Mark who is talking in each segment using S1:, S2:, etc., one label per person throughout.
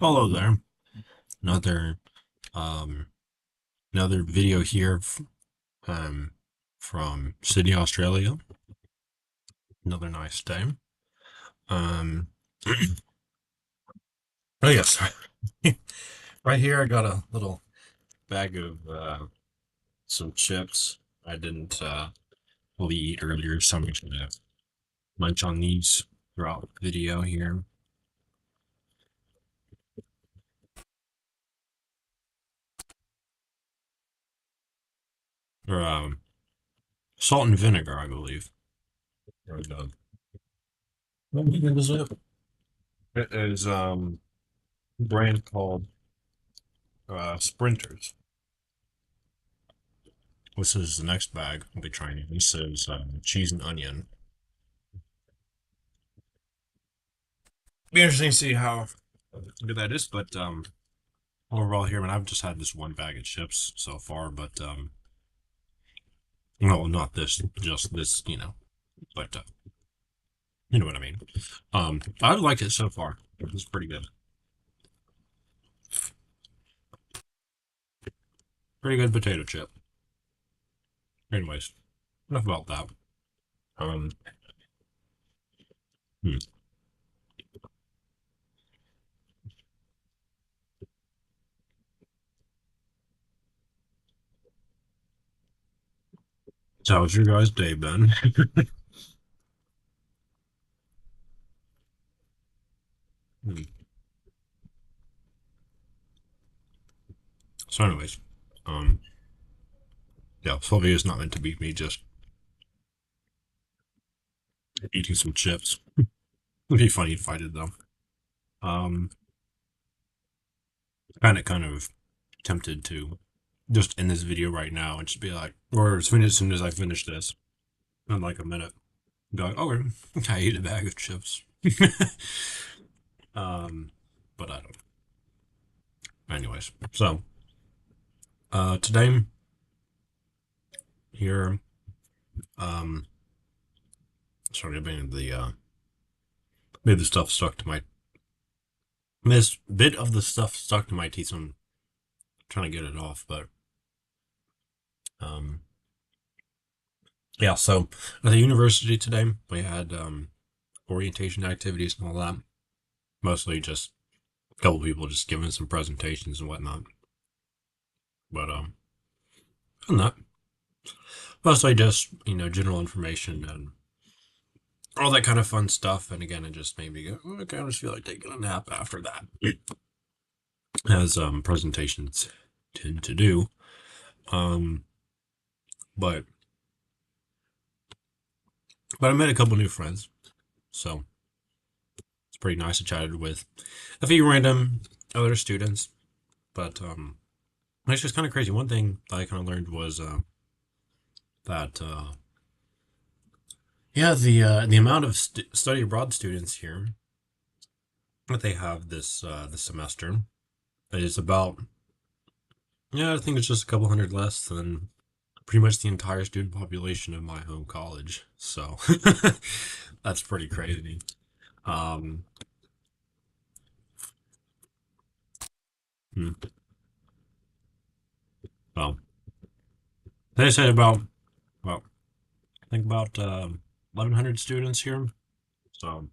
S1: Hello there. Another um another video here um from Sydney, Australia. Another nice day. Um oh yes. Right here I got a little bag of some chips. I didn't fully eat earlier, so I'm gonna munch on these throughout the video here. Or salt and vinegar, I believe. Or what is it? It is a brand called Sprinters. This is the next bag I'll be trying. This is cheese and onion. Be interesting to see how good that is, but overall here, I mean, I've just had this one bag of chips so far, but no, not this, just this, but you know what I mean. I've liked it so far. It's pretty good. Pretty good potato chip. Anyways, enough about that. Um, hmm. So how's your guys' day been? Hmm. So anyways, um, yeah, Sylvia is not meant to be me just eating some chips. It'd be funny if I did though. Um, kind of tempted to just end this video right now and just be like, or as soon as I finish this in like a minute, go, like, oh, I ate a bag of chips. um, but I don't. Anyways, so today here, um, sorry, I made made the stuff stuck to my this bit of the stuff stuck to my teeth. So I'm trying to get it off, but um, yeah. So at the university today, we had orientation activities and all that. Mostly just a couple people just giving some presentations and whatnot. But not mostly just general information and all that kind of fun stuff. And again, it just made me go, "Oh, okay, I just feel like taking a nap after that," as presentations tend to do. Um, but I met a couple new friends, so it's pretty nice. I chatted with a few random other students, but it's just kind of crazy. One thing that I kind of learned was that yeah, the amount of study abroad students here that they have this semester is about, yeah, I think it's just a couple hundred less than pretty much the entire student population of my home college. So that's pretty crazy. Um, hmm, well, they said about, well, I think about 1,100 students here, so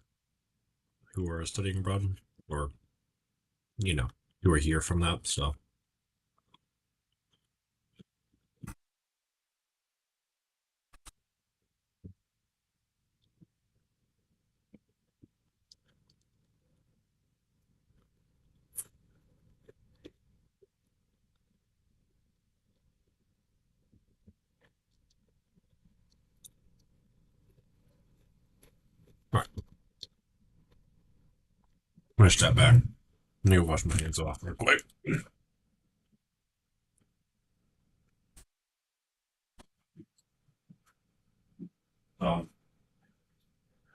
S1: who are studying abroad or you know who are here from that. So all right, I'm gonna step back. I need to wash my hands off real quick. Um,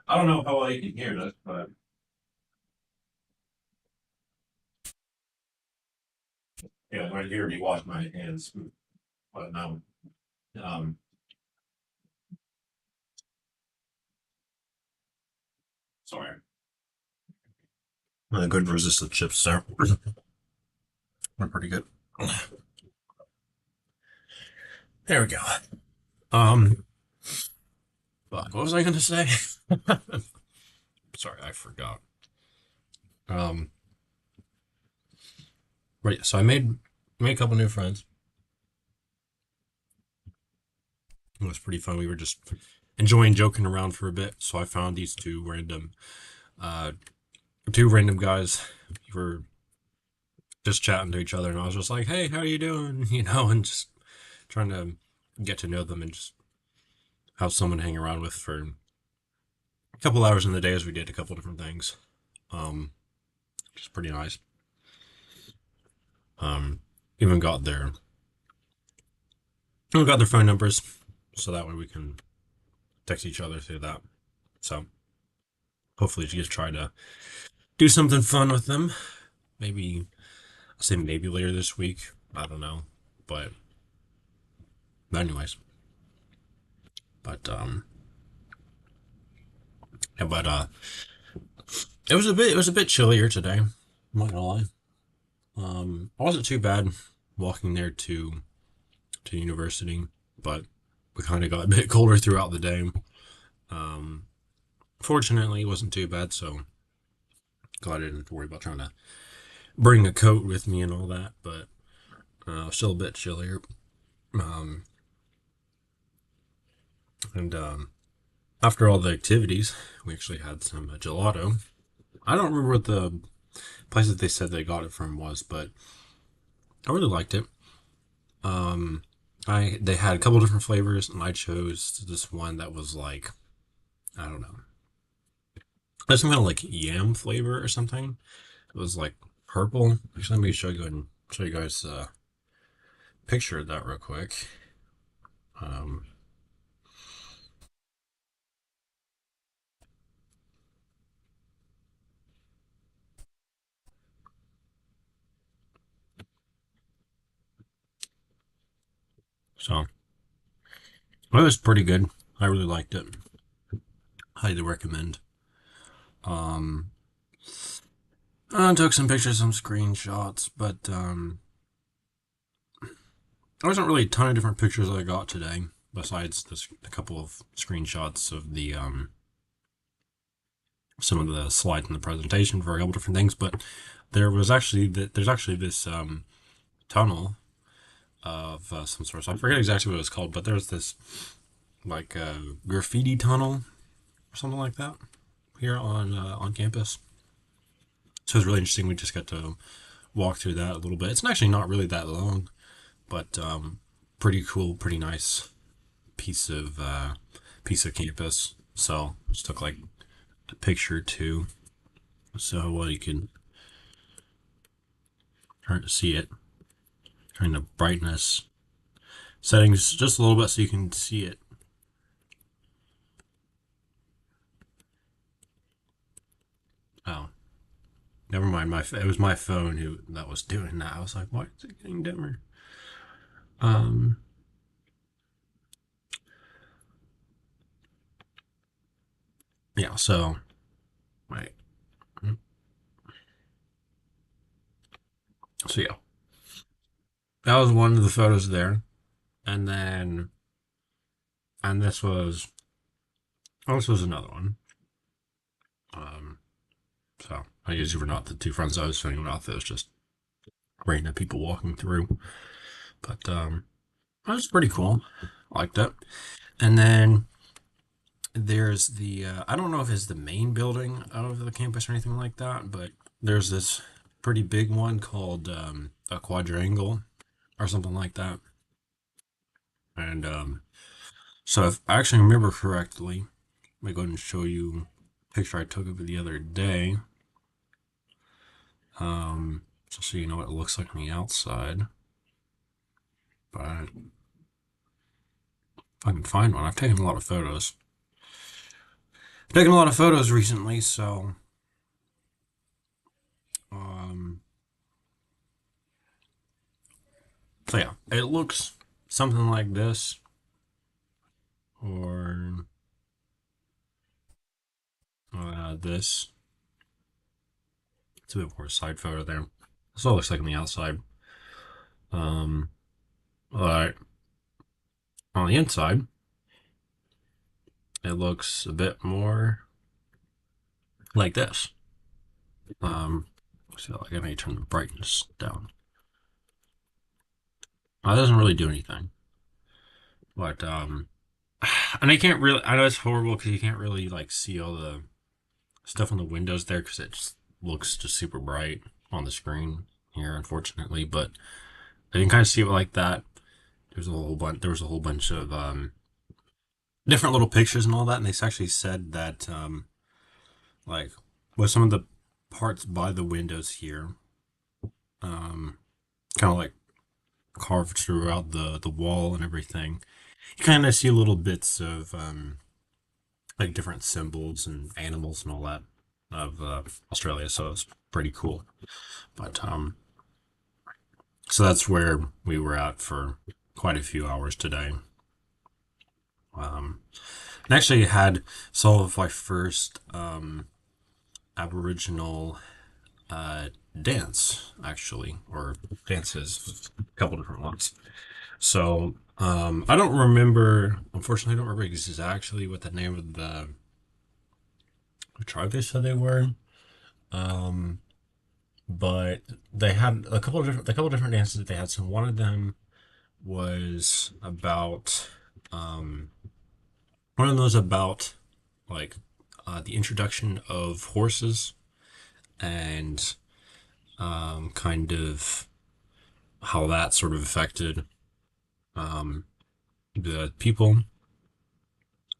S1: I don't know how well you can hear this, but yeah, right here you wash my hands. But no, um, sorry. Good resist the chips there. They're pretty good. There we go. Um, what was I gonna say? Sorry, I forgot. Um, right. So I made a couple new friends. It was pretty fun. We were just enjoying joking around for a bit. So I found these uh, two random guys. We were just chatting to each other, and I was just like, "Hey, how are you doing?" And just trying to get to know them and just have someone hang around with for a couple hours in the day as we did a couple different things. Um, which is pretty nice. Um, even got their phone numbers, so that way we can text each other through that. So hopefully, just try to do something fun with them. Maybe I'll say maybe later this week. I don't know, but anyways, but yeah, but it was a bit chillier today. I'm not gonna lie. It wasn't too bad walking there to university, but we kind of got a bit colder throughout the day. Um, Fortunately, it wasn't too bad, so glad I didn't have to worry about trying to bring a coat with me and all that. But still a bit chillier. Um, and after all the activities, we actually had some gelato. I don't remember what the place that they said they got it from was, but I really liked it. Um, I They had a couple different flavors, and I chose this one that was like, I don't know, there's some kind of like yam flavor or something. It was like purple. Actually, let me show you guys a picture of that real quick. Um, so it was pretty good. I really liked it. Highly recommend. Um, I took some pictures, some screenshots, but there wasn't really a ton of different pictures that I got today. Besides this, a couple of screenshots of the some of the slides in the presentation for a couple different things. But there's actually this tunnel of some sort. So I forget exactly what it was called, but there's this like graffiti tunnel or something like that here on campus. So it's really interesting. We just got to walk through that a little bit. It's actually not really that long, but pretty cool, pretty nice piece of uh, piece of campus. So just took like a picture too, so you can try to see it. Turn the brightness settings just a little bit so you can see it. Oh, never mind. It was my phone who that was doing that. I was like, why is it getting dimmer? Um, yeah. So, right. So yeah, that was one of the photos there, and then and this was another one. Um, so I guess you were not the two friends I was filming with. It was just random people walking through, but that was pretty cool. I liked it. And then there's the I don't know if it's the main building of the campus or anything like that, but there's this pretty big one called a quadrangle or something like that. And so if I actually remember correctly, let me go ahead and show you a picture I took of it the other day. Just so you know what it looks like on the outside. But if I can find one, I've taken a lot of photos. I've taken a lot of photos recently, um, so yeah, it looks something like this, or this. It's a bit more side photo there. That's what it looks like on the outside. Um, but on the inside, it looks a bit more like this. So I may turn the brightness down. It doesn't really do anything, but and I can't really. I know it's horrible because you can't really like see all the stuff on the windows there because it just looks just super bright on the screen here, unfortunately. But I can kind of see it like that. There's a whole bunch. There was a whole bunch of different little pictures and all that, and they actually said that like with some of the parts by the windows here, um, kind of like carved throughout the wall and everything. You kind of see little bits of like different symbols and animals and all that of Australia, so it's pretty cool. But so that's where we were at for quite a few hours today. And actually had some of my first Aboriginal dance, actually, or dances, a couple different ones. So I don't remember, unfortunately, I don't remember exactly what the name of the tribe they said they were. Um, but they had a couple different dances that they had. So one of them was about um, one of those about like the introduction of horses and kind of how that sort of affected um, the people.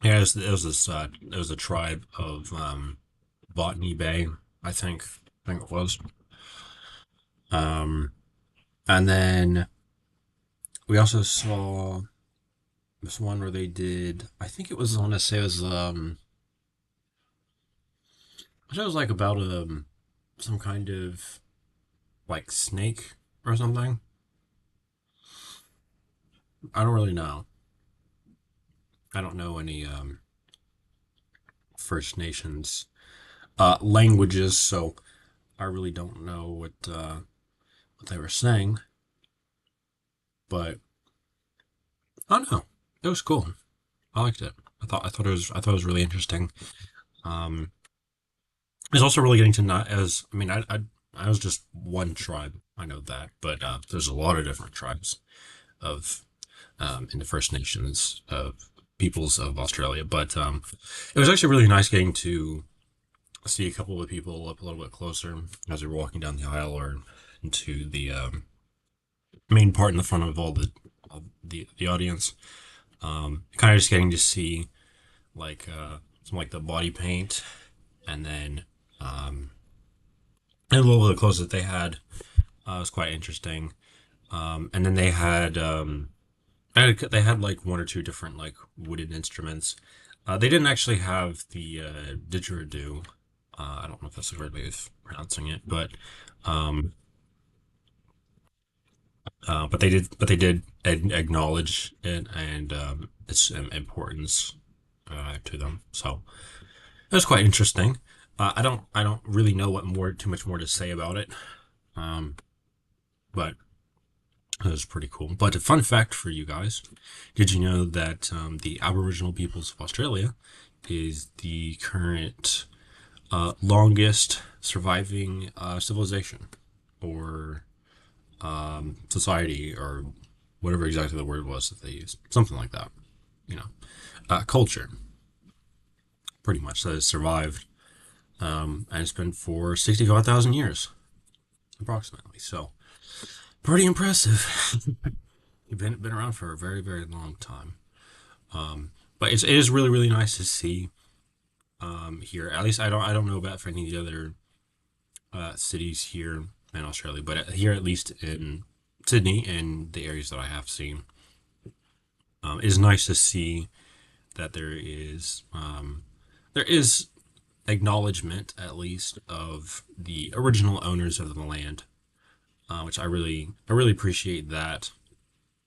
S1: Yeah, it was a tribe of Botany Bay, I think it was. Um, and then we also saw this one where they did. I think it was. I want to say it was. It was like about some kind of like snake or something. I don't really know. I don't know any First Nations languages, so I really don't know what they were saying. But I don't know. It was cool. I liked it. I thought it was really interesting. Um, it's also really getting to not as I mean I was just one tribe. I know that, but there's a lot of different tribes of in the First Nations of peoples of Australia. But it was actually really nice getting to see a couple of people up a little bit closer as we were walking down the aisle or into the main part in the front of all the audience. Kind of just getting to see like some like the body paint and then um, and a little bit close that they had was quite interesting. And then they had like one or two different like wooden instruments. They didn't actually have the didgeridoo. I don't know if that's the right way of pronouncing it, um, but they did acknowledge it and its importance to them. So it was quite interesting. I don't really know too much more to say about it. Um, but it was pretty cool. But a fun fact for you guys: did you know that the Aboriginal peoples of Australia is the current longest surviving civilization or society or whatever exactly the word was that they used, something like that. You know, culture, pretty much that has survived, and it's been for 65,000 years approximately. So pretty impressive. You've been around for a very long time. But it is really nice to see here. At least I don't know about for any of the other cities here in Australia, but here at least in Sydney and the areas that I have seen, it is nice to see that there is acknowledgement at least of the original owners of the land, which I really appreciate that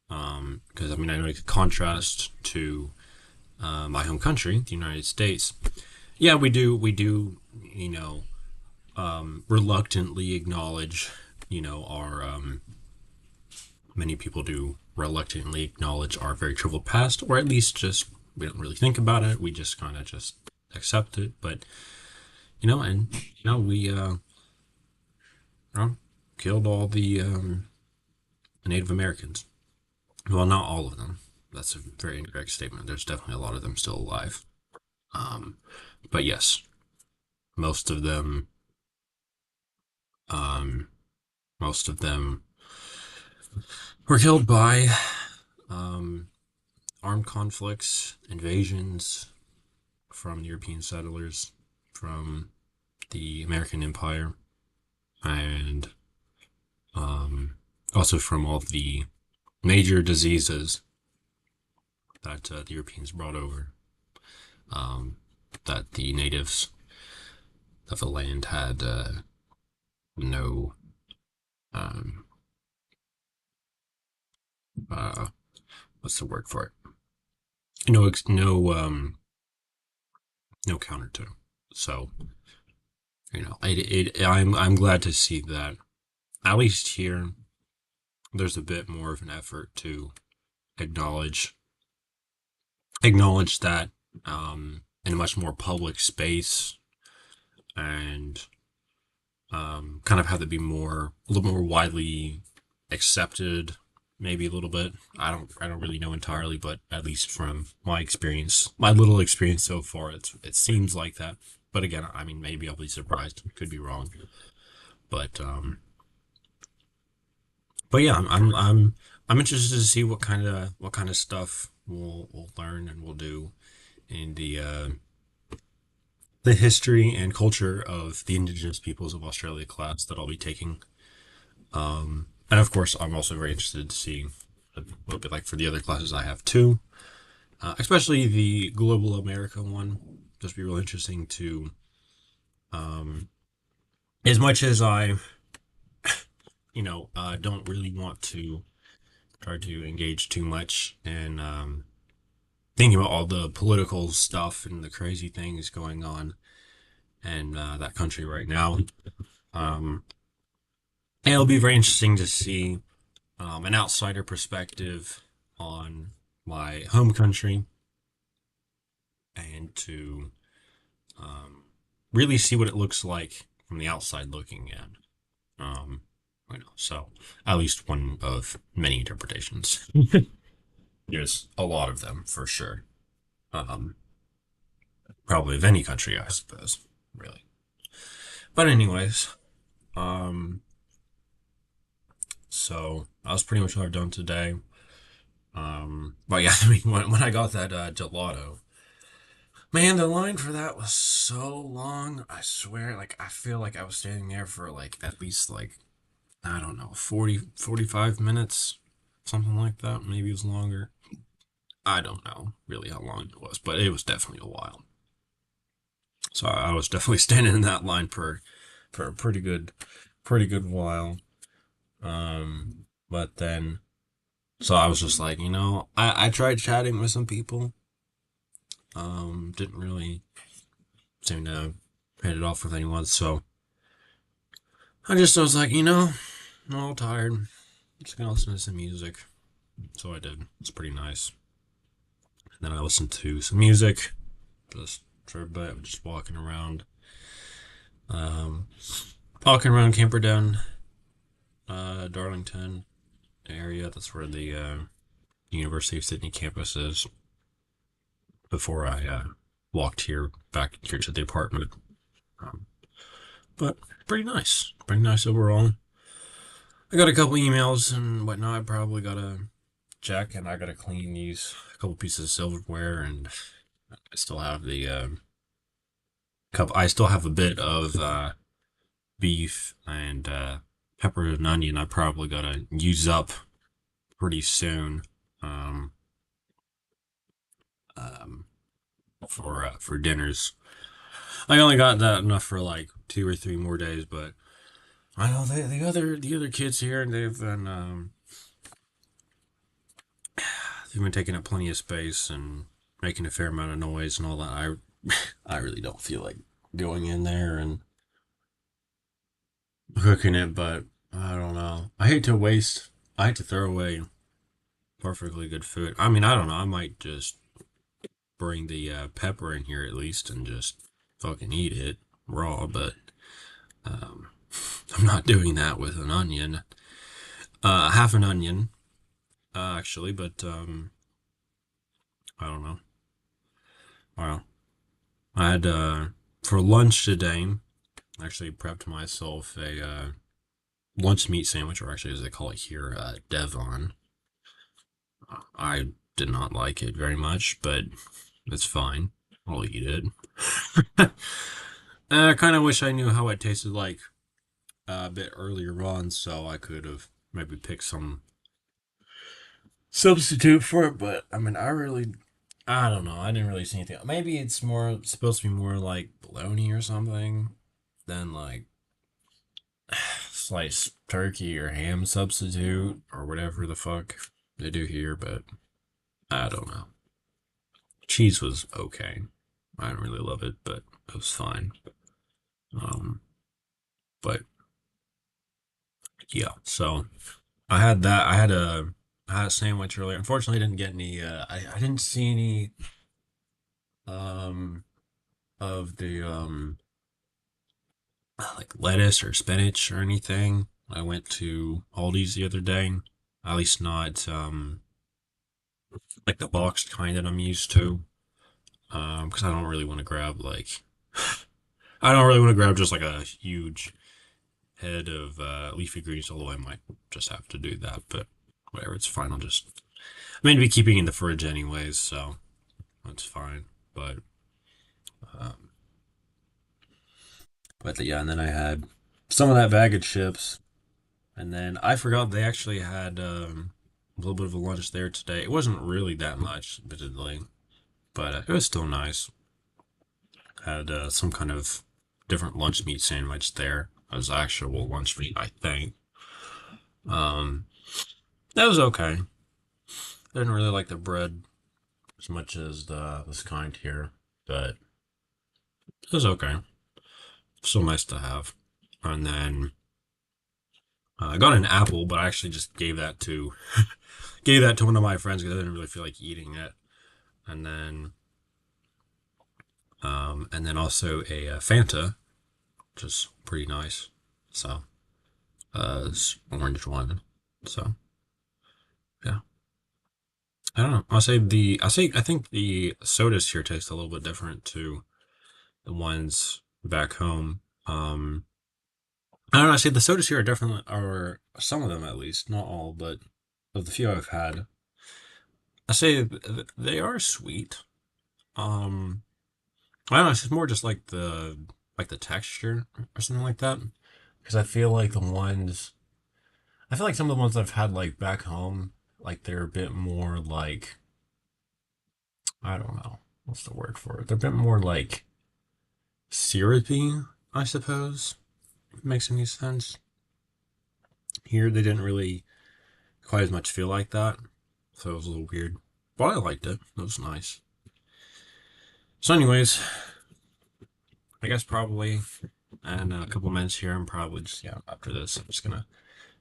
S1: because I mean I know it contrast to my home country, the United States. Yeah, we do you know reluctantly acknowledge, our many people do reluctantly acknowledge our very troubled past, or at least just we don't really think about it. We just kind of just accept it. But we killed all the Native Americans. Well, not all of them. That's a very incorrect statement. There's definitely a lot of them still alive. Um, but yes, most of them, um, most of them were killed by um, armed conflicts, invasions from European settlers, from the American Empire, and also from all the major diseases that the Europeans brought over, um, that the natives of the land had no um, uh, what's the word for it? No counter to. So I'm glad to see that at least here there's a bit more of an effort to acknowledge that in a much more public space, and kind of have it be a little more widely accepted, maybe a little bit. I don't really know entirely, but at least from my experience, my little experience so far, it seems like that. But again, I mean, maybe I'll be surprised. Could be wrong. But yeah, I'm interested to see what kind of stuff we'll learn and we'll do in the history and culture of the Indigenous peoples of Australia class that I'll be taking. And of course, I'm also very interested to see what it'll be like for the other classes I have too, especially the Global America one. Just be really interesting to, as much as I, don't really want to try to engage too much in thinking about all the political stuff and the crazy things going on in that country right now. Um, and it'll be very interesting to see an outsider perspective on my home country, and to really see what it looks like from the outside looking in. Um, so at least one of many interpretations. There's a lot of them for sure. Um, Probably of any country, I suppose. Really. But anyways, um, so that was pretty much what I've done today. But yeah, I mean, when I got that gelato, man, the line for that was so long. I swear, like, I feel like I was standing there for like at least like, I don't know, 45 minutes, something like that. Maybe it was longer. I don't know really how long it was, but it was definitely a while. So I was definitely standing in that line for a pretty good while. But then, so I was just like, I tried chatting with some people. Didn't really seem to hit it off with anyone. So I was like, I'm all tired. I'm just gonna listen to some music. So I did. It's pretty nice. And then I listened to some music, just for a bit, just um, walking around Camperdown, Darlington area. That's where the University of Sydney campus is. Before I walked back here to the apartment. Um, but pretty nice overall. I got a couple emails and whatnot. I probably gotta check, and I gotta clean these a couple pieces of silverware, and I still have the cup. I still have a bit of beef and pepper and onion. I probably gotta use up pretty soon. Um, um, for dinners. I only got that enough for like 2 or 3 more days, but I know the other kids here, and they've been taking up plenty of space and making a fair amount of noise and all that. I I really don't feel like going in there and cooking it, but I don't know. I hate to waste. I hate to throw away perfectly good food. I mean, I don't know. I might just bring the pepper in here at least and just fucking eat it raw, but um, I'm not doing that with an onion. Half an onion, actually, but I don't know. Well, I had for lunch today. I actually prepped myself a lunch meat sandwich, or actually, as they call it here, Devon. I did not like it very much, but it's fine. I'll eat it. I kind of wish I knew how it tasted like a bit earlier on, so I could have maybe picked some substitute for it. But I mean, I don't know. I didn't really see anything. Maybe it's more supposed to be more like bologna or something than like sliced turkey or ham substitute or whatever the fuck they do here. But I don't know. Cheese was okay. I didn't really love it, but it was fine. Um, but yeah, so I had that. I had a sandwich earlier. Unfortunately, I didn't get any. I didn't see any um of the like lettuce or spinach or anything. I went to Aldi's the other day. At least not like the boxed kind that I'm used to. Because I don't really want to grab like I don't really want to grab just like a huge head of leafy greens. Although I might just have to do that, but whatever, it's fine. I'm going to be keeping it in the fridge anyways, so that's fine. But um, yeah, and then I had some of that bag of chips, and then I forgot they actually had a little bit of a lunch there today. It wasn't really that much, admittedly, but it was still nice. Had some kind of different lunch meat sandwich there as actual lunch meat, I think. Um, that was okay. I didn't really like the bread as much as this kind here, but it was okay. Still nice to have. And then I got an apple, but I actually just gave that to one of my friends because I didn't really feel like eating it. And then also a Fanta, which is pretty nice. So it's orange one. So yeah, I don't know. I think the sodas here taste a little bit different to the ones back home. I don't know. I say the sodas here are definitely, or some of them at least, not all, but of the few I've had, I say they are sweet. Um, I don't know. It's just more just like the texture or something like that. Because I feel like some of the ones I've had like back home, like they're a bit more like, I don't know, what's the word for it? They're a bit more like syrupy, I suppose. If it makes any sense. Here they didn't really quite as much feel like that, so it was a little weird. But I liked it. It was nice. So, anyways, I guess probably in a couple minutes here, I'm probably just yeah. After this, I'm just gonna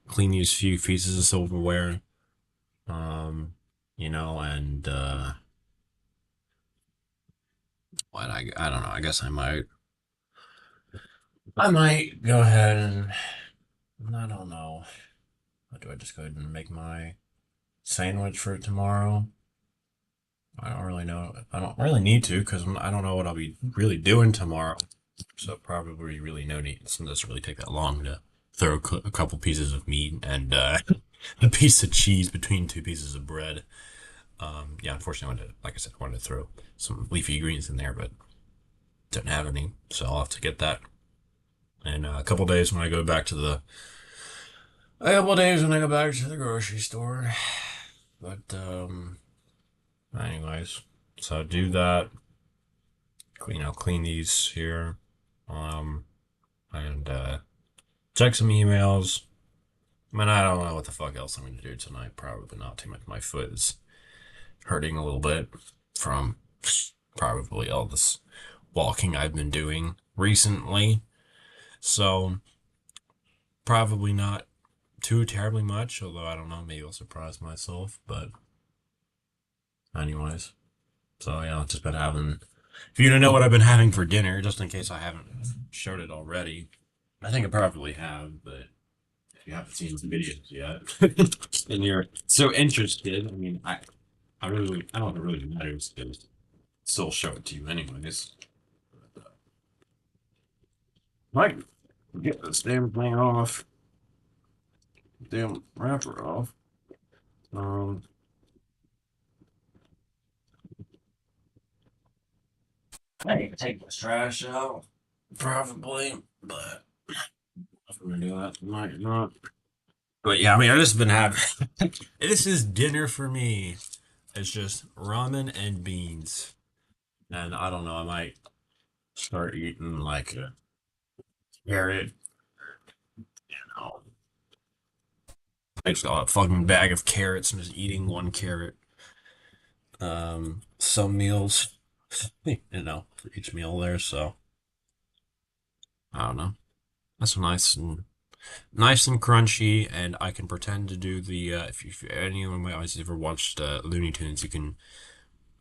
S1: clean these few pieces of silverware. Um, and what I don't know. I guess I might go ahead and I don't know. Do I just go ahead and make my sandwich for tomorrow? I don't really know. I don't really need to because I don't know what I'll be really doing tomorrow. So probably really no need. It doesn't really take that long to throw a couple pieces of meat and a piece of cheese between two pieces of bread. Yeah, unfortunately, like I said, I wanted to throw some leafy greens in there, but don't have any, so I'll have to get that in a couple days when I go back to the grocery store. But anyways, so do that. Clean these here, um, and check some emails. I mean, I don't know what the fuck else I'm gonna do tonight. Probably not too much. My foot is hurting a little bit from probably all this walking I've been doing recently. So Probably not too terribly much, although I don't know, maybe I'll surprise myself. But anyways, so yeah, I've just been having. If you don't know what I've been having for dinner, just in case I haven't showed it already, I think I probably have, but if you haven't seen the videos yet, and you're so interested, I mean, I don't really matter because still show it to you anyways. Mike, get this damn thing off, damn wrapper off. Um, I need to take this trash out, probably, but if I'm gonna do that, might not. But yeah, I mean, I've just been having. This is dinner for me. It's just ramen and beans, and I don't know. I might start eating like a carrot. You know, I just got a fucking bag of carrots and just eating one carrot. Some meals, for each meal there. So I don't know. That's nice and crunchy, and I can pretend to do the. If anyone of my eyes ever watched Looney Tunes, you can,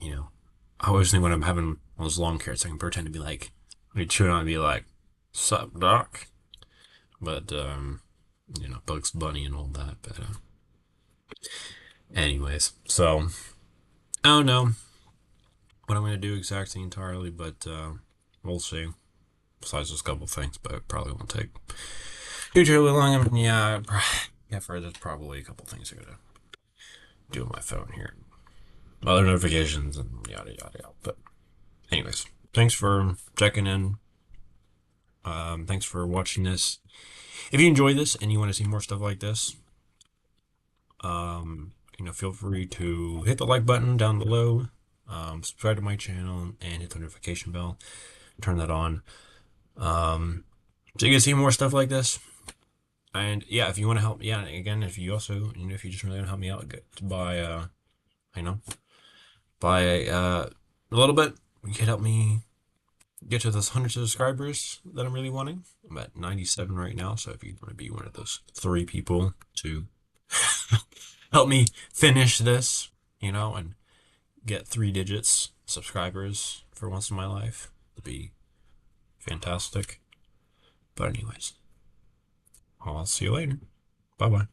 S1: you know, I always think when I'm having one of those long carrots, I can pretend to be like, when you chew it on, and be like, "Sup, Doc?" But Bugs Bunny and all that. But anyways, so I don't know what I'm gonna do exactly entirely, but we'll see. Besides just a couple things, but it probably won't take too terribly long. I mean, yeah, for there's probably a couple things I gotta do on my phone here, other notifications and yada yada yada. But anyways, thanks for checking in. Thanks for watching this. If you enjoy this and you want to see more stuff like this, feel free to hit the like button down below, subscribe to my channel, and hit the notification bell. Turn that on, so you can see more stuff like this. And yeah, if you want to help, yeah, again, if you also, if you just really want to help me out, by, you know, by a little bit, you can help me get to those 100 subscribers that I'm really wanting. I'm at 97 right now, so if you want to be one of those 3 people to help me finish this, and get 3 digits subscribers for once in my life, it'd be fantastic. But anyways, I'll see you later. Bye bye.